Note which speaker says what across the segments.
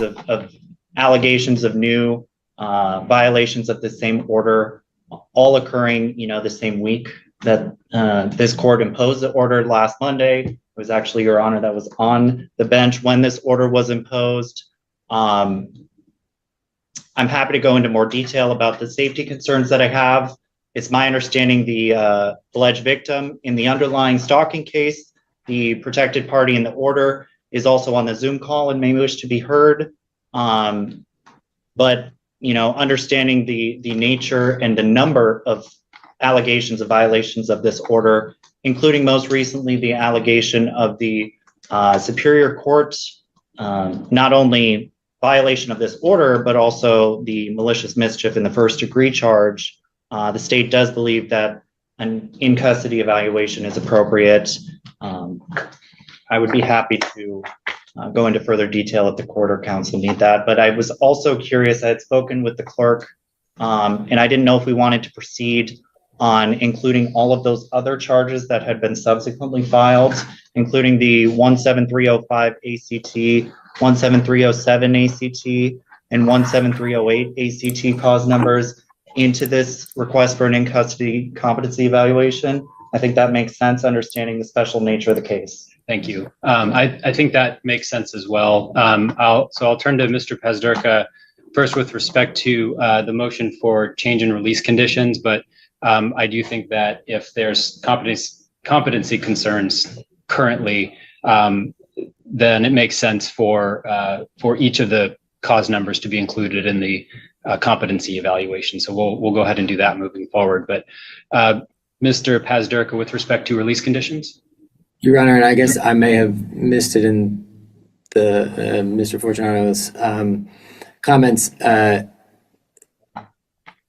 Speaker 1: of allegations of new violations of the same order, all occurring, the same week that this court imposed the order last Monday. It was actually Your Honor that was on the bench when this order was imposed. I'm happy to go into more detail about the safety concerns that I have. It's my understanding the alleged victim in the underlying stalking case, the protected party in the order, is also on the Zoom call and may wish to be heard. But understanding the nature and the number of allegations of violations of this order, including most recently the allegation of the Superior Court, not only violation of this order, but also the malicious mischief in the first degree charge. The state does believe that an in-custody evaluation is appropriate. I would be happy to go into further detail if the court or counsel need that. But I was also curious, I had spoken with the clerk, and I didn't know if we wanted to proceed on including all of those other charges that had been subsequently filed, including the 17305 ACT, 17307 ACT, and 17308 ACT cause numbers into this request for an in-custody competency evaluation. I think that makes sense, understanding the special nature of the case.
Speaker 2: Thank you. I think that makes sense as well. I'll turn to Mr. Pazderka first with respect to the motion for change in release conditions, but I do think that if there's competency concerns currently, then it makes sense for each of the cause numbers to be included in the competency evaluation. So we'll go ahead and do that moving forward. But Mr. Pazderka, with respect to release conditions.
Speaker 3: Your Honor, and I guess I may have missed it in the Mr. Fortunato's comments.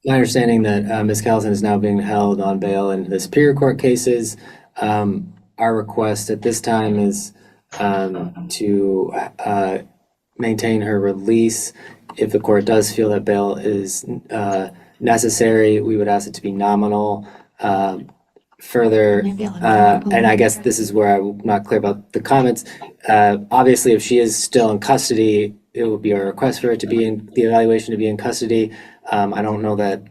Speaker 3: My understanding that Ms. Callison is now being held on bail in the Superior Court cases. Our request at this time is to maintain her release. If the court does feel that bail is necessary, we would ask it to be nominal. Further, and I guess this is where I'm not clear about the comments. Obviously, if she is still in custody, it would be our request for it to be in the evaluation to be in custody. I don't know that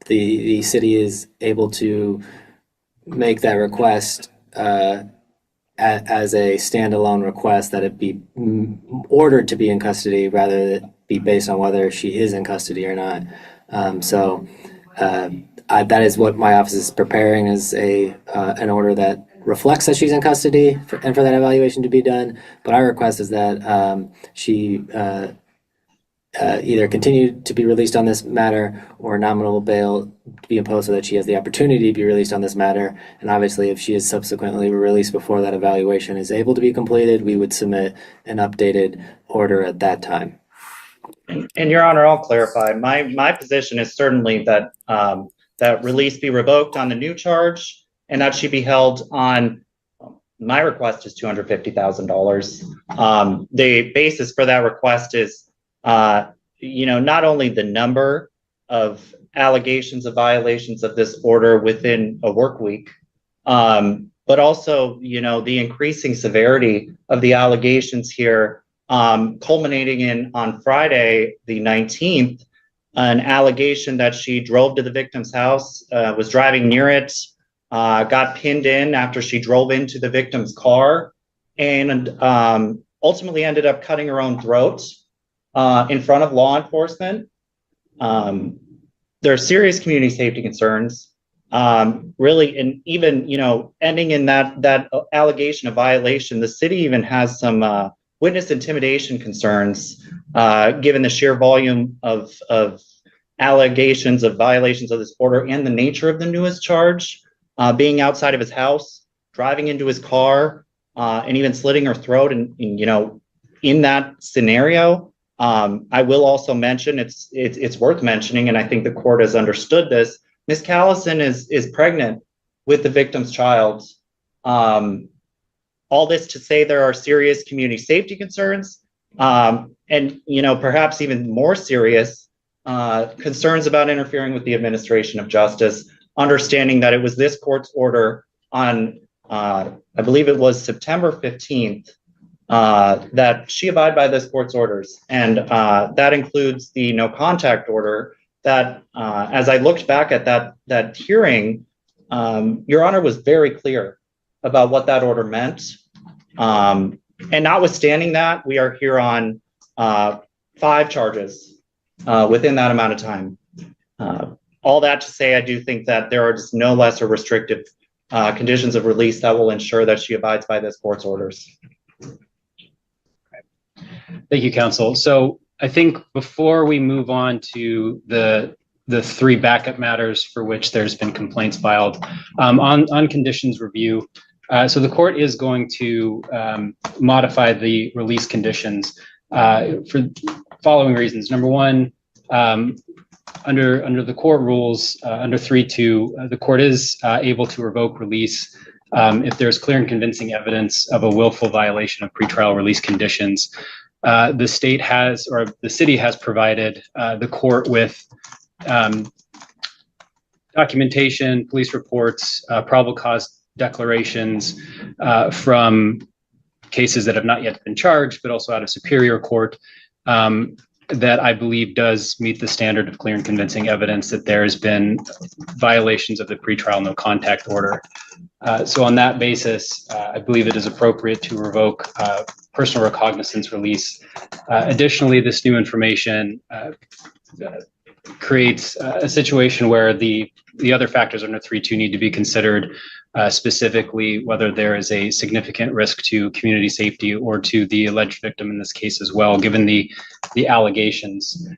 Speaker 3: the city is able to make that request as a standalone request, that it be ordered to be in custody rather than be based on whether she is in custody or not. That is what my office is preparing, as an order that reflects that she's in custody and for that evaluation to be done. But our request is that she either continue to be released on this matter or nominal bail to be imposed so that she has the opportunity to be released on this matter. And obviously, if she is subsequently released before that evaluation is able to be completed, we would submit an updated order at that time.
Speaker 1: And Your Honor, I'll clarify. My position is certainly that that release be revoked on the new charge and that she be held on. My request is $250,000. The basis for that request is, not only the number of allegations of violations of this order within a work week, but also, the increasing severity of the allegations here, culminating in on Friday, the 19th, an allegation that she drove to the victim's house, was driving near it, got pinned in after she drove into the victim's car, and ultimately ended up cutting her own throat in front of law enforcement. There are serious community safety concerns, really, and even, ending in that allegation of violation. The city even has some witness intimidation concerns, given the sheer volume of allegations of violations of this order and the nature of the newest charge, being outside of his house, driving into his car, and even slitting her throat. And in that scenario, I will also mention, it's worth mentioning, and I think the court has understood this, Ms. Callison is pregnant with the victim's child. All this to say there are serious community safety concerns, and perhaps even more serious concerns about interfering with the administration of justice, understanding that it was this court's order on, I believe it was September 15th, that she abide by this court's orders. And that includes the no contact order that, as I looked back at that hearing, Your Honor was very clear about what that order meant. And notwithstanding that, we are here on 5 charges within that amount of time. All that to say, I do think that there are just no lesser restrictive conditions of release that will ensure that she abides by this court's orders.
Speaker 2: Thank you, counsel. So I think before we move on to the 3 backup matters for which there's been complaints filed, on conditions review, so the court is going to modify the release conditions for following reasons. Number one, under the court rules, under 3.2, the court is able to revoke release if there's clear and convincing evidence of a willful violation of pretrial release conditions. The state has, or the city has provided the court with documentation, police reports, probable cause declarations from cases that have not yet been charged, but also out of Superior Court, that I believe does meet the standard of clear and convincing evidence that there has been violations of the pretrial no contact order. So on that basis, I believe it is appropriate to revoke personal recognizance release. Additionally, this new information creates a situation where the other factors under 3.2 need to be considered, specifically whether there is a significant risk to community safety or to the alleged victim in this case as well, given the allegations.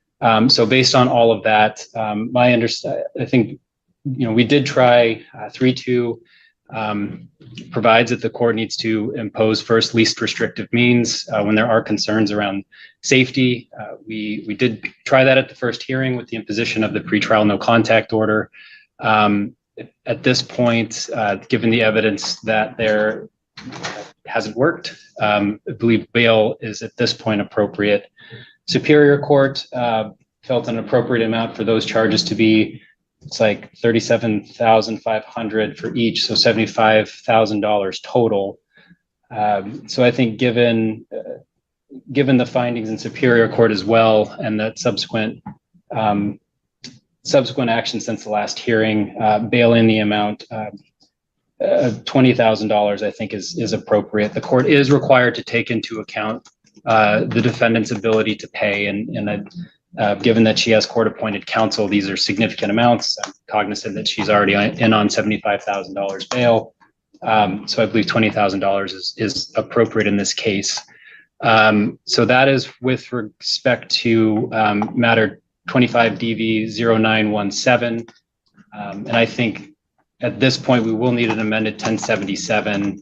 Speaker 2: So based on all of that, I think, we did try 3.2 provides that the court needs to impose first least restrictive means when there are concerns around safety. We did try that at the first hearing with the imposition of the pretrial no contact order. At this point, given the evidence that there hasn't worked, I believe bail is at this point appropriate. Superior Court felt an appropriate amount for those charges to be, it's like $37,500 for each, so $75,000 total. So I think given the findings in Superior Court as well, and that subsequent action since the last hearing, bail in the amount of $20,000, I think is appropriate. The court is required to take into account the defendant's ability to pay, and given that she has court-appointed counsel, these are significant amounts. I'm cognizant that she's already in on $75,000 bail, so I believe $20,000 is appropriate in this case. So that is with respect to matter 25 DV 0917, and I think at this point we will need an amended 1077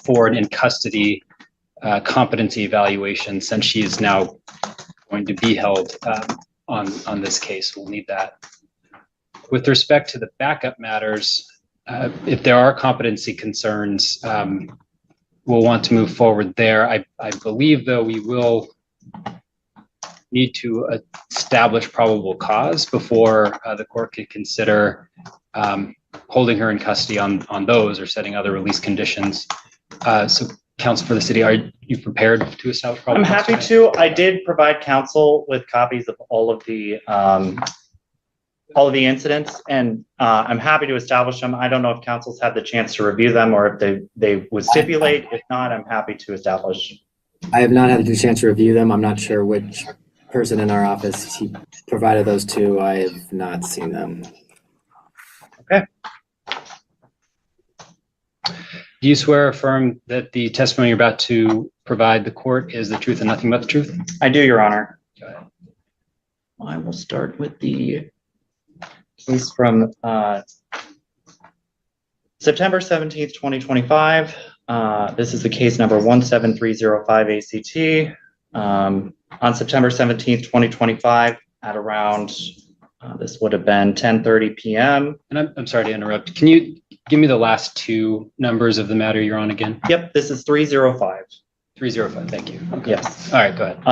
Speaker 2: for an in custody competency evaluation, since she is now going to be held on this case. We'll need that. With respect to the backup matters, if there are competency concerns, we'll want to move forward there. I believe, though, we will need to establish probable cause before the court can consider holding her in custody on those or setting other release conditions. So, counsel for the city, are you prepared to establish probable cause?
Speaker 1: I'm happy to. I did provide counsel with copies of all of the incidents, and I'm happy to establish them. I don't know if counsel's had the chance to review them or if they would stipulate. If not, I'm happy to establish.
Speaker 3: I have not had the chance to review them. I'm not sure which person in our office he provided those to. I have not seen them.
Speaker 1: Okay.
Speaker 2: Do you swear or affirm that the testimony you're about to provide the court is the truth and nothing but the truth?
Speaker 1: I do, Your Honor.
Speaker 2: Go ahead.
Speaker 1: I will start with the case from September 17th, 2025. This is the case number 17305 ACT. On September 17th, 2025, at around, this would have been 10:30 p.m.
Speaker 2: And I'm sorry to interrupt. Can you give me the last 2 numbers of the matter you're on again?
Speaker 1: Yep, this is 305.
Speaker 2: 305, thank you. Okay.
Speaker 1: Yes.
Speaker 2: All right, go ahead.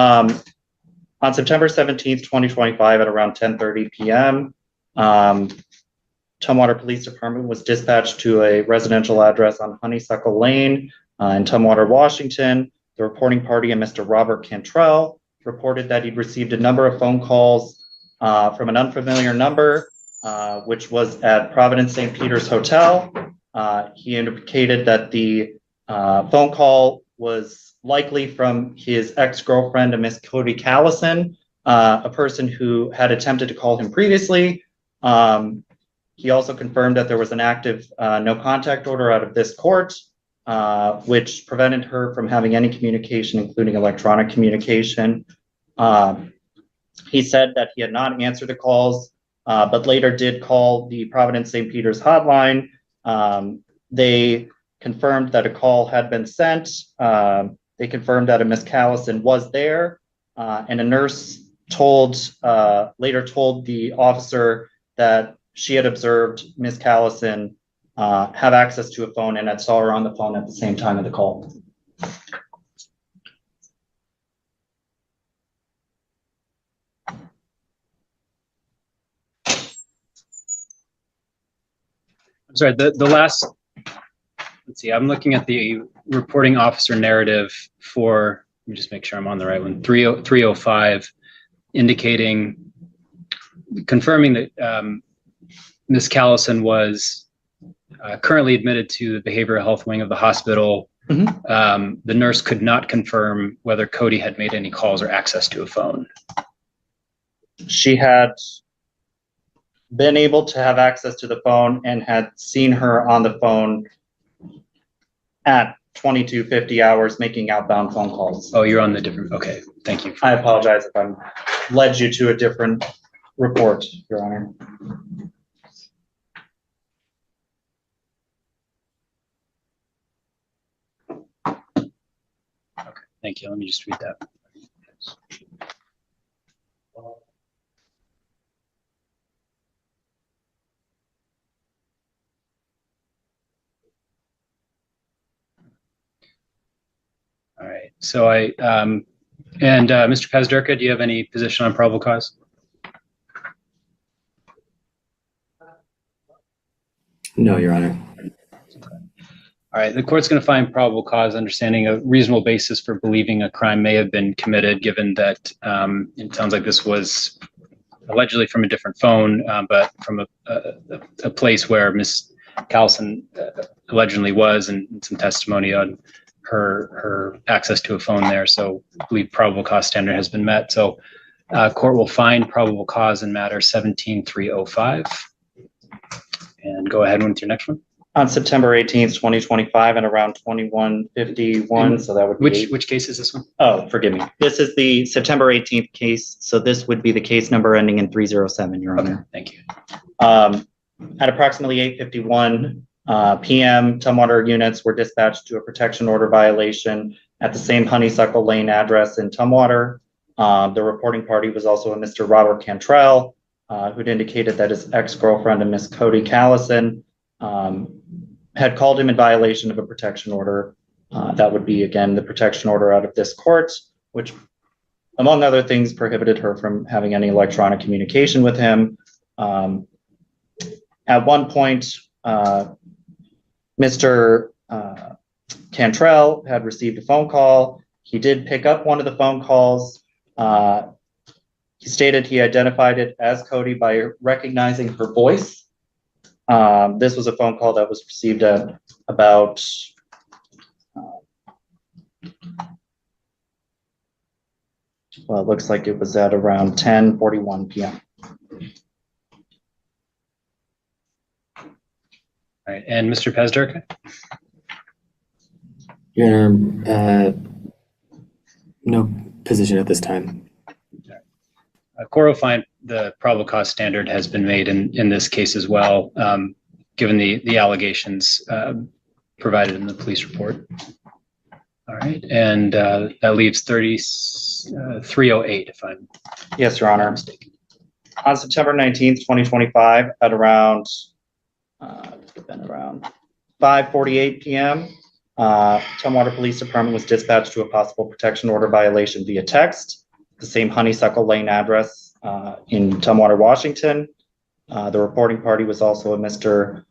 Speaker 1: On September 17th, 2025, at around 10:30 p.m., Tumwater Police Department was dispatched to a residential address on Honeysuckle Lane In Tumwater, Washington, the reporting party and Mr. Robert Cantrell reported that he'd received a number of phone calls from an unfamiliar number, which was at Providence St. Peter's Hotel. He indicated that the phone call was likely from his ex-girlfriend, a Miss Cody Callison, a person who had attempted to call him previously. He also confirmed that there was an active no contact order out of this court, which prevented her from having any communication, including electronic communication. He said that he had not answered the calls, but later did call the Providence St. Peter's hotline. They confirmed that a call had been sent. They confirmed that a Miss Callison was there, and a nurse later told the officer that she had observed Miss Callison have access to a phone and had saw her on the phone at the same time of the call.
Speaker 2: I'm sorry, the last, let's see, I'm looking at the reporting officer narrative for, let me just make sure I'm on the right one, 305, confirming that Ms. Callison was currently admitted to the behavioral health wing of the hospital. The nurse could not confirm whether Cody had made any calls or access to a phone.
Speaker 1: She had been able to have access to the phone and had seen her on the phone at 22:50 hours making outbound phone calls.
Speaker 2: Oh, you're on the different, okay, thank you.
Speaker 1: I apologize if I'm led you to a different report, Your Honor.
Speaker 2: Okay, thank you. Let me just read that. All right, so Mr. Pazderka, do you have any position on probable cause?
Speaker 3: No, Your Honor.
Speaker 2: All right, the court's going to find probable cause, understanding a reasonable basis for believing a crime may have been committed, given that it sounds like this was allegedly from a different phone, but from a place where Ms. Callison allegedly was, and some testimony on her access to a phone there. So I believe probable cause standard has been met. So court will find probable cause in matter 17-305. And go ahead with your next one.
Speaker 1: On September 18th, 2025 and around 21:51, so that would be...
Speaker 2: Which case is this one?
Speaker 1: Oh, forgive me. This is the September 18th case, so this would be the case number ending in 307, Your Honor.
Speaker 2: Okay, thank you.
Speaker 1: At approximately 8:51 p.m., Tumwater units were dispatched to a protection order violation at the same Honeysuckle Lane address in Tumwater. The reporting party was also a Mr. Robert Cantrell, who'd indicated that his ex-girlfriend, a Miss Cody Callison, had called him in violation of a protection order. That would be, again, the protection order out of this court, which, among other things, prohibited her from having any electronic communication with him. At one point, Mr. Cantrell had received a phone call. He did pick up one of the phone calls. He stated he identified it as Cody by recognizing her voice. This was a phone call that was received at about well, it looks like it was at around 10:41 p.m.
Speaker 2: All right, and Mr. Pazderka?
Speaker 3: Your Honor, no position at this time.
Speaker 2: Court will find the probable cause standard has been made in this case as well, given the allegations provided in the police report. All right, and that leaves 308, if I'm
Speaker 1: Yes, Your Honor.
Speaker 2: mistaken.
Speaker 1: On September 19th, 2025, at around 5:48 p.m., Tumwater Police Department was dispatched to a possible protection order violation via text, the same Honeysuckle Lane address in Tumwater, Washington. The reporting party was also a Mr.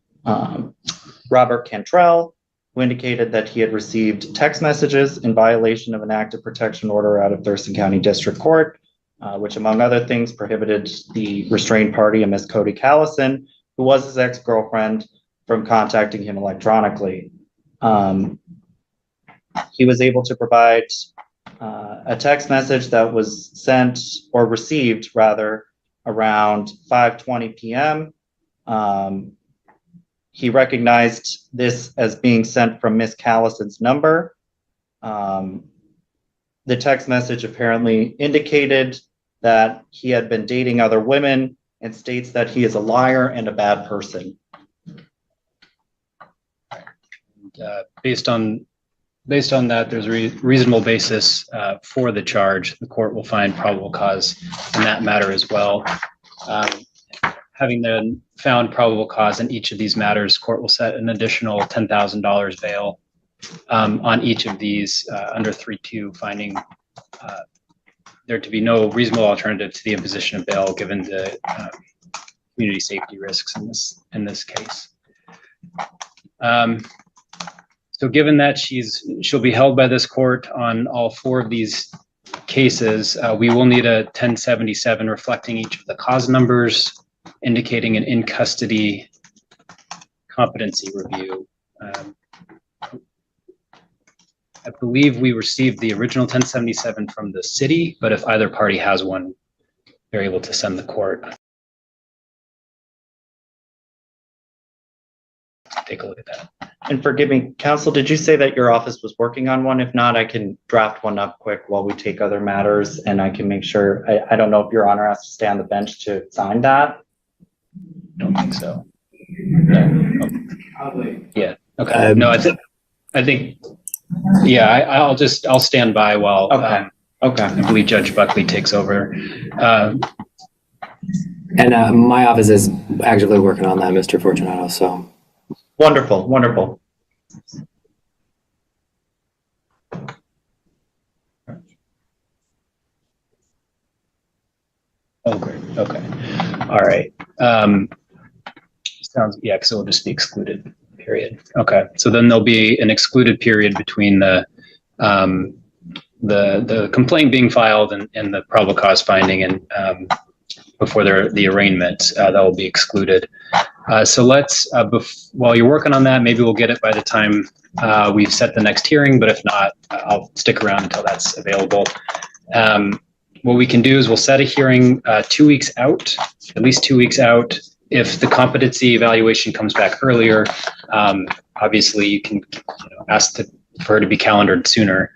Speaker 1: Robert Cantrell. who indicated that he had received text messages in violation of an active protection order out of Thurston County District Court, which, among other things, prohibited the restrained party, a Miss Cody Callison, who was his ex-girlfriend, from contacting him electronically. He was able to provide a text message that was sent or received rather around 5:20 p.m. He recognized this as being sent from Miss Callison's number. The text message apparently indicated that he had been dating other women and states that he is a liar and a bad person.
Speaker 2: Based on that, there's a reasonable basis for the charge. The court will find probable cause in that matter as well. Having then found probable cause in each of these matters, court will set an additional $10,000 bail on each of these under 3.2, finding there to be no reasonable alternative to the imposition of bail given the community safety risks in this case. So given that she'll be held by this court on all 4 of these cases, we will need a 1077 reflecting each of the cause numbers, indicating an in-custody competency review. I believe we received the original 1077 from the city, but if either party has one, they're able to send the court. Take a look at that.
Speaker 1: And forgive me, counsel, did you say that your office was working on one? If not, I can draft one up quick while we take other matters, and I can make sure. I don't know if Your Honor has to stay on the bench to sign that.
Speaker 2: Don't think so. No. Probably. Yeah. Okay. No, I think. Yeah, I'll stand by while.
Speaker 1: Okay. Okay.
Speaker 2: I believe Judge Buckley takes over.
Speaker 3: And my office is actively working on that, Mr. Fortunato. So.
Speaker 1: Wonderful. Wonderful.
Speaker 2: Oh, great. Okay. All right. Sounds, yeah, because it will just be excluded, period. Okay. So then there'll be an excluded period between the complaint being filed and the probable cause finding, and before the arraignment, that will be excluded. So let's, while you're working on that, maybe we'll get it by the time we've set the next hearing, but if not, I'll stick around until that's available. What we can do is we'll set a hearing 2 weeks out, at least 2 weeks out. If the competency evaluation comes back earlier, obviously you can ask for her to be calendared sooner.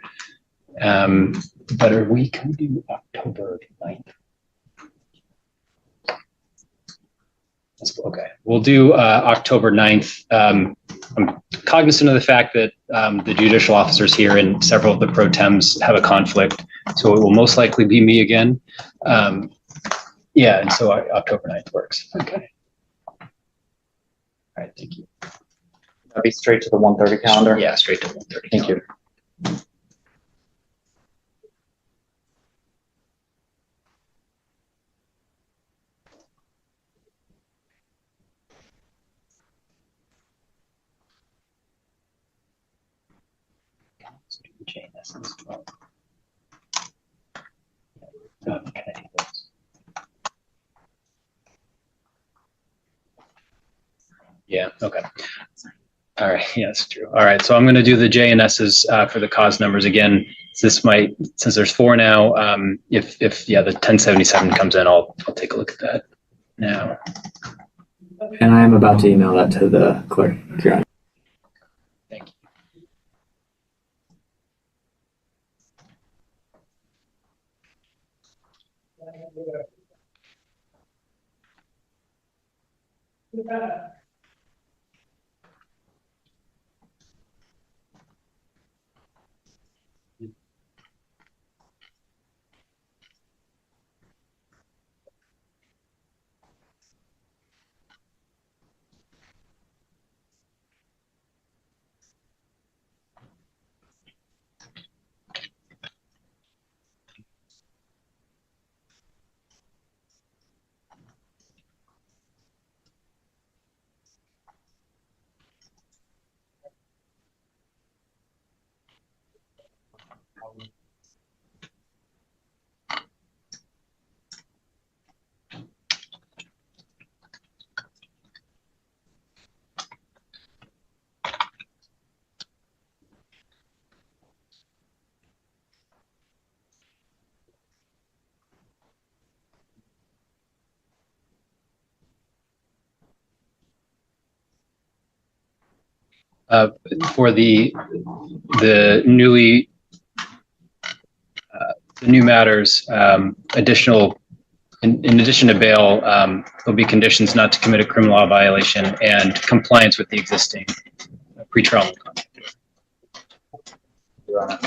Speaker 2: But can we do October 9th? Okay, we'll do October 9th. I'm cognizant of the fact that the judicial officers here and several of the pro tems have a conflict, so it will most likely be me again. Yeah, and so October 9th works. Okay. All right, thank you.
Speaker 1: That'll be straight to the 1:30 calendar?
Speaker 2: Yeah, straight to 1:30.
Speaker 1: Thank you.
Speaker 2: Yeah, okay. All right, yeah, that's true. All right, so I'm going to do the J and S's for the cause numbers again. This might, since there's 4 now, if the 1077 comes in, I'll take a look at that now.
Speaker 3: And I am about to email that to the clerk, Your Honor.
Speaker 2: Thank you. For the new matters, in addition to bail, there'll be conditions not to commit a criminal law violation and compliance with the existing pretrial.
Speaker 1: Your Honor.